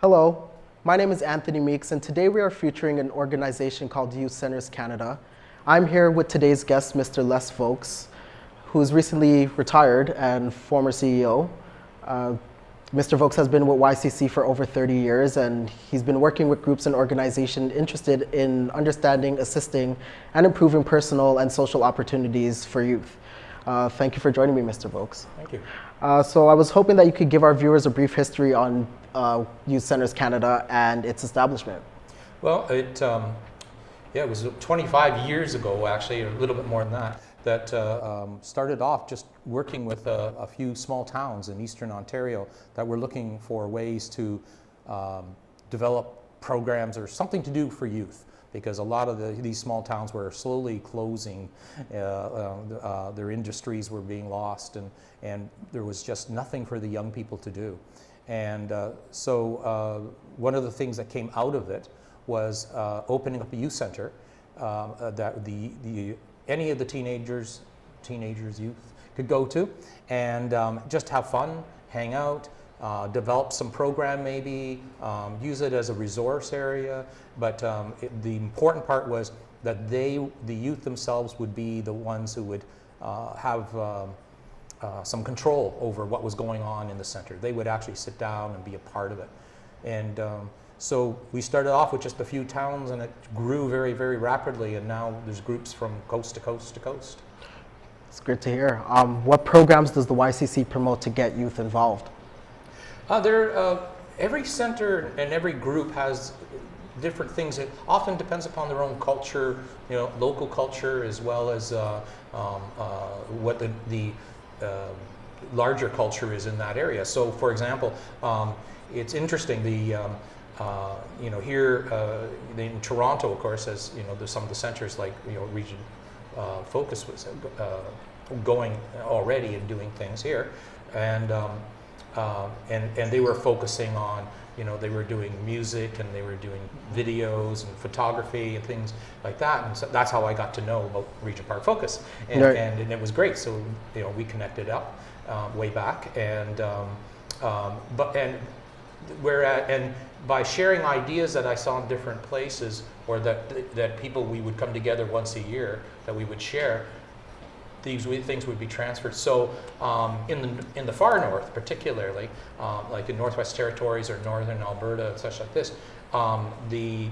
Hello, my name is Anthony Meeks, and today we are featuring an organization called Youth Centers Canada. I'm here with today's guest, Mr. Les Voakes, who's recently retired and former CEO. Mr. Voakes has been with YCC for over 30 years, and he's been working with groups and organizations interested in understanding, assisting, and improving personal and social opportunities for youth. Thank you for joining me, Mr. Voakes. Thank you. So I was hoping that you could give our viewers a brief history on Youth Centers Canada and its establishment. Well, it was 25 years ago, actually, or a little bit more than that, that started off just working with a few small towns in Eastern Ontario that were looking for ways to develop programs or something to do for youth, because a lot of these small towns were slowly closing, their industries were being lost, and there was just nothing for the young people to do. And so one of the things that came out of it was opening up a youth center that any of the teenagers, youth could go to and just have fun, hang out, develop some program maybe, use it as a resource area. But the important part was that the youth themselves would be the ones who would have some control over what was going on in the center. They would actually sit down and be a part of it. And so we started off with just a few towns, and it grew very, very rapidly, and now there's groups from coast to coast to coast. It's great to hear. What programs does the YCC promote to get youth involved? Every center and every group has different things. It often depends upon their own culture, local culture, as well as what the larger culture is in that area. So, for example, it's interesting. Here in Toronto, of course, as there's some of the centers like Regent Focus was going already and doing things here, and they were focusing on, they were doing music and they were doing videos and photography and things like that. And so that's how I got to know about Regent Park Focus, and it was great. So we connected up way back, and by sharing ideas that I saw in different places, or that people, we would come together once a year, that we would share, these things would be transferred. So in the far north, particularly, like in Northwest Territories or Northern Alberta and such like this, the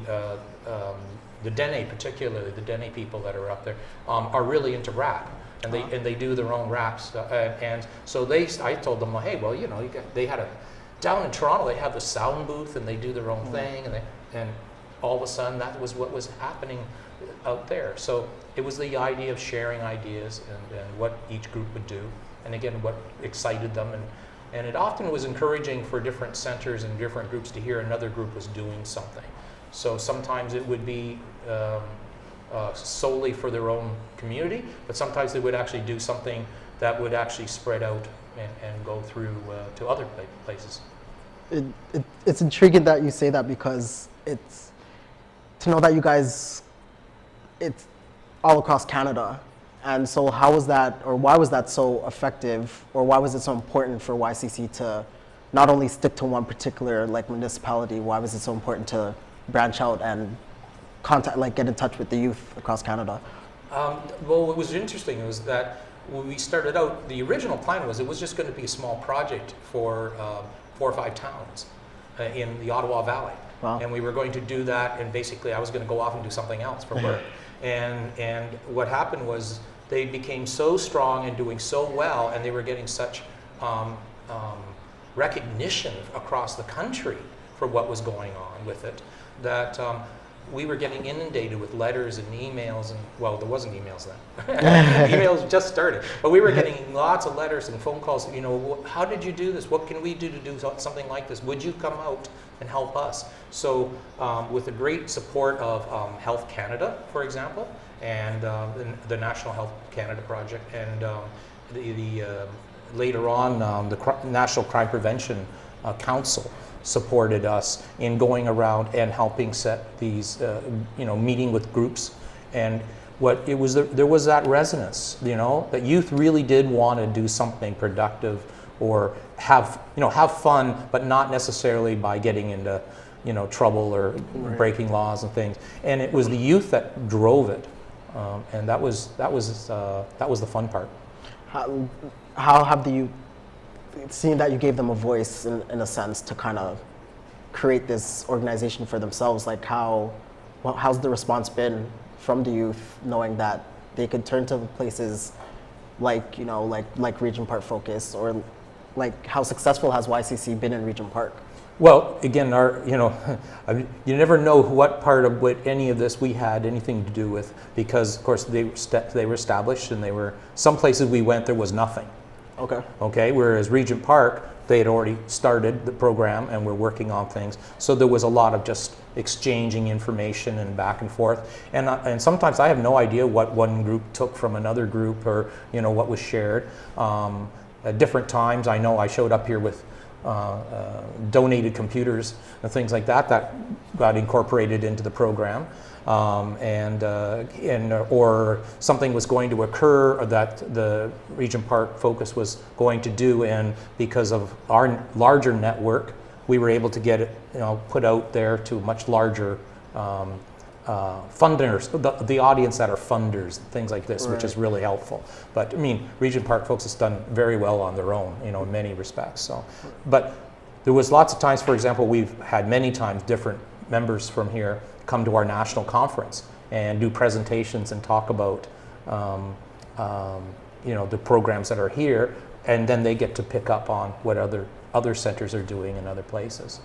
Dene, particularly the Dene people that are up there, are really into rap, and they do their own raps, and so I told them, well, hey, well, they had down in Toronto, they have the sound booth and they do their own thing, and all of a sudden that was what was happening out there. So it was the idea of sharing ideas and what each group would do, and again, what excited them, and it often was encouraging for different centers and different groups to hear another group was doing something. So sometimes it would be solely for their own community, but sometimes they would actually do something that would actually spread out and go through to other places. It's intriguing that you say that, because it's to know that you guys, it's all across Canada. And so how was that, or why was that so effective, or why was it so important for YCC to not only stick to one particular municipality? Why was it so important to branch out and get in touch with the youth across Canada? Well, what was interesting was that when we started out, the original plan was it was just going to be a small project for 4 or 5 towns in the Ottawa Valley. Wow. And we were going to do that, and basically I was going to go off and do something else for work. And what happened was they became so strong and doing so well, and they were getting such recognition across the country for what was going on with it, that we were getting inundated with letters and emails, and well, there wasn't emails then. Emails just started, but we were getting lots of letters and phone calls. How did you do this? What can we do to do something like this? Would you come out and help us? So, with the great support of Health Canada, for example, and the National Health Canada Project, and later on the National Crime Prevention Council supported us in going around and helping set these, meeting with groups. And there was that resonance, that youth really did want to do something productive or have fun, but not necessarily by getting into trouble or breaking laws and things. And it was the youth that drove it, and that was the fun part. How have you seen that you gave them a voice in a sense to kind of create this organization for themselves? Like how's the response been from the youth, knowing that they could turn to places like Regent Park Focus, or like how successful has YCC been in Regent Park? Well, again, you never know what part of any of this we had anything to do with, because of course they were established, and some places we went there was nothing. Okay. Whereas Regent Park, they had already started the program and were working on things, so there was a lot of just exchanging information and back and forth. And sometimes I have no idea what one group took from another group, or what was shared. At different times, I know I showed up here with donated computers and things like that got incorporated into the program, or something was going to occur that the Regent Park Focus was going to do, and because of our larger network, we were able to get it put out there to much larger funders, the audience that are funders, things like this, which is really helpful. But I mean, Regent Park Folks has done very well on their own, in many respects. So, but there was lots of times, for example, we've had many times different members from here come to our national conference and do presentations and talk about, the programs that are here, and then they get to pick up on what other centers are doing in other places.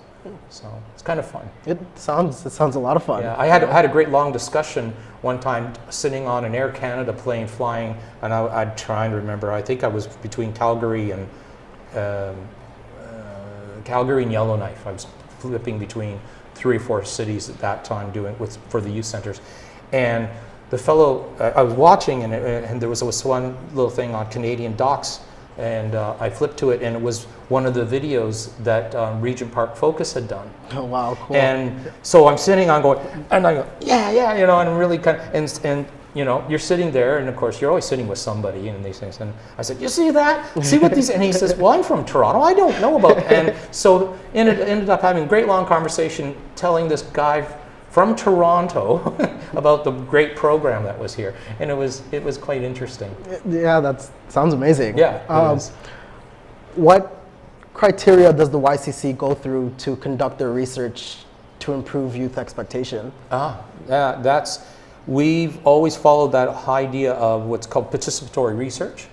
So it's kind of fun. It sounds a lot of fun. Yeah, I had a great long discussion one time sitting on an Air Canada plane flying, and I'd try and remember. I think I was between Calgary and Yellowknife. I was flipping between 3 or 4 cities at that time for the youth centers, and the fellow I was watching, and there was one little thing on Canadian docks. And I flipped to it, and it was one of the videos that Regent Park Focus had done. Oh wow, cool! And so I'm sitting on going, and I go, yeah, and I'm really kind of, and you're sitting there, and of course you're always sitting with somebody and these things. And I said, you see that? See what these? And he says, well, I'm from Toronto. I don't know about that. And so ended up having a great long conversation, telling this guy from Toronto about the great program that was here, and it was quite interesting. Yeah, that sounds amazing. Yeah. What criteria does the YCC go through to conduct their research to improve youth expectation? We've always followed that idea of what's called participatory research.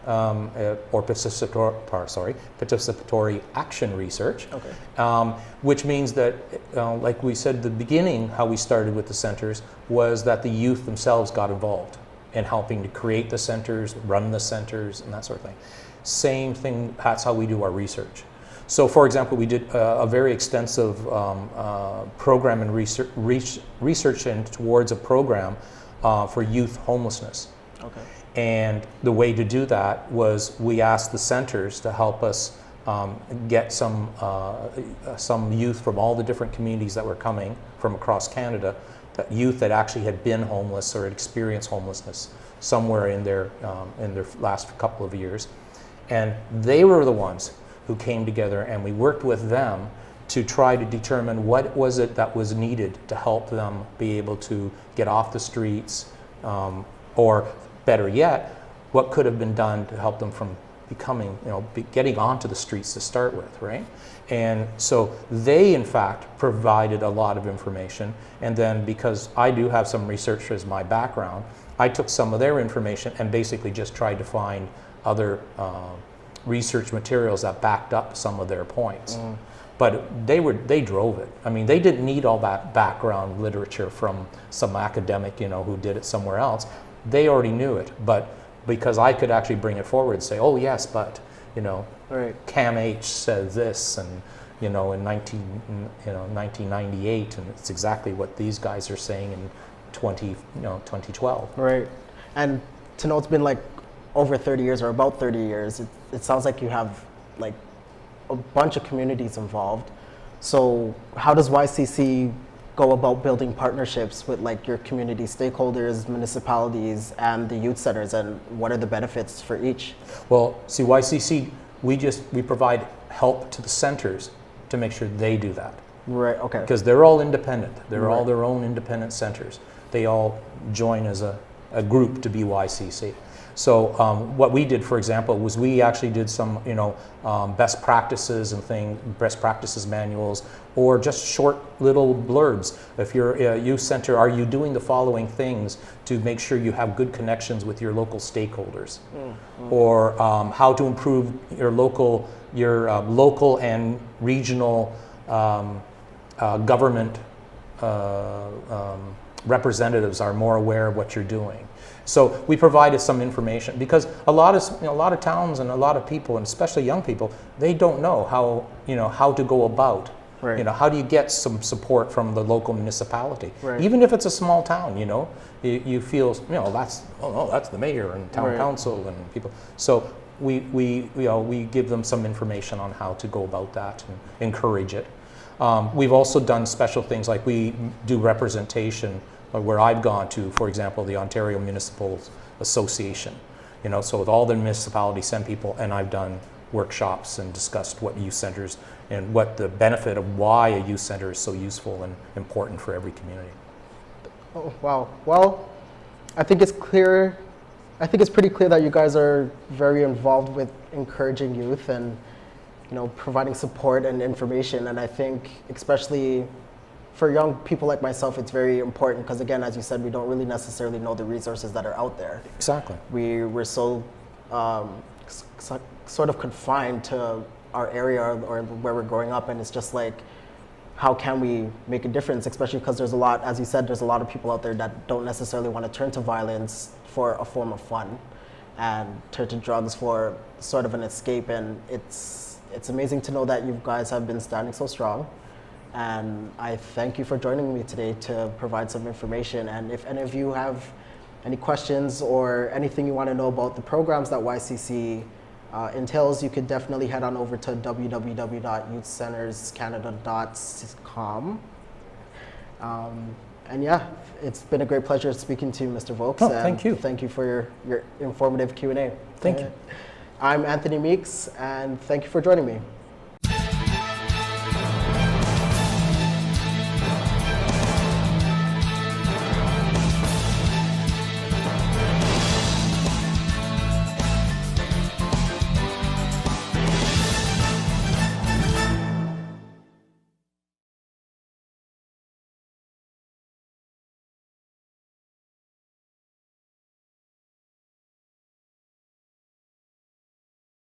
Or participatory action research, which means that, like we said at the beginning, how we started with the centers was that the youth themselves got involved in helping to create the centers, run the centers, and that sort of thing. Same thing, that's how we do our research. So, for example, we did a very extensive program and research towards a program for youth homelessness. And the way to do that was we asked the centers to help us get some youth from all the different communities that were coming from across Canada, that youth that actually had been homeless or had experienced homelessness somewhere in their last couple of years. And they were the ones who came together, and we worked with them to try to determine what was it that was needed to help them be able to get off the streets, or better yet, what could have been done to help them from becoming, getting onto the streets to start with, right? And so they, in fact, provided a lot of information. And then, because I do have some research as my background, I took some of their information and basically just tried to find other research materials that backed up some of their points. But they drove it. I mean, they didn't need all that background literature from some academic, who did it somewhere else. They already knew it, but because I could actually bring it forward and say, oh yes, but Cam H said this, and in 1998, and it's exactly what these guys are saying in 2012. Right, and to know it's been like over 30 years or about 30 years, it sounds like you have like a bunch of communities involved. So how does YCC go about building partnerships with like your community stakeholders, municipalities, and the youth centers, and what are the benefits for each? Well, see, YCC We provide help to the centers to make sure they do that. Right, okay. Because they're all independent. They're all Right. their own independent centers. They all join as a group to be YCC. So what we did, for example, was we actually did some, best practices and best practices manuals, or just short little blurbs. If you're a youth center, are you doing the following things to make sure you have good connections with your local stakeholders? Or how to improve your local and regional government representatives are more aware of what you're doing. So we provided some information, because a lot of towns and a lot of people, and especially young people, they don't know how to go about. Right. How do you get some support from the local municipality? Right. Even if it's a small town, you feel that's the mayor and town Right. council and people. So we give them some information on how to go about that and encourage it. We've also done special things, like we do representation where I've gone to, for example, the Ontario Municipal Association. So with all the municipalities send people, and I've done workshops and discussed what youth centers and what the benefit of why a youth center is so useful and important for every community. Oh, wow. Well, I think it's clear. I think it's pretty clear that you guys are very involved with encouraging youth and providing support and information. And I think especially for young people like myself, it's very important because, again, as you said, we don't really necessarily know the resources that are out there. Exactly. We're so sort of confined to our area or where we're growing up, and it's just like, how can we make a difference? Especially because there's a lot, as you said, there's a lot of people out there that don't necessarily want to turn to violence for a form of fun, and turn to drugs for sort of an escape. And it's amazing to know that you guys have been standing so strong. And I thank you for joining me today to provide some information. And if any of you have any questions or anything you want to know about the programs that YCC entails, you could definitely head on over to www.youthcenterscanada.com. And yeah, it's been a great pleasure speaking to you, Mr. Voakes. Oh, thank you. Thank you for your informative Q&A. Thank you. I'm Anthony Meeks, and thank you for joining me.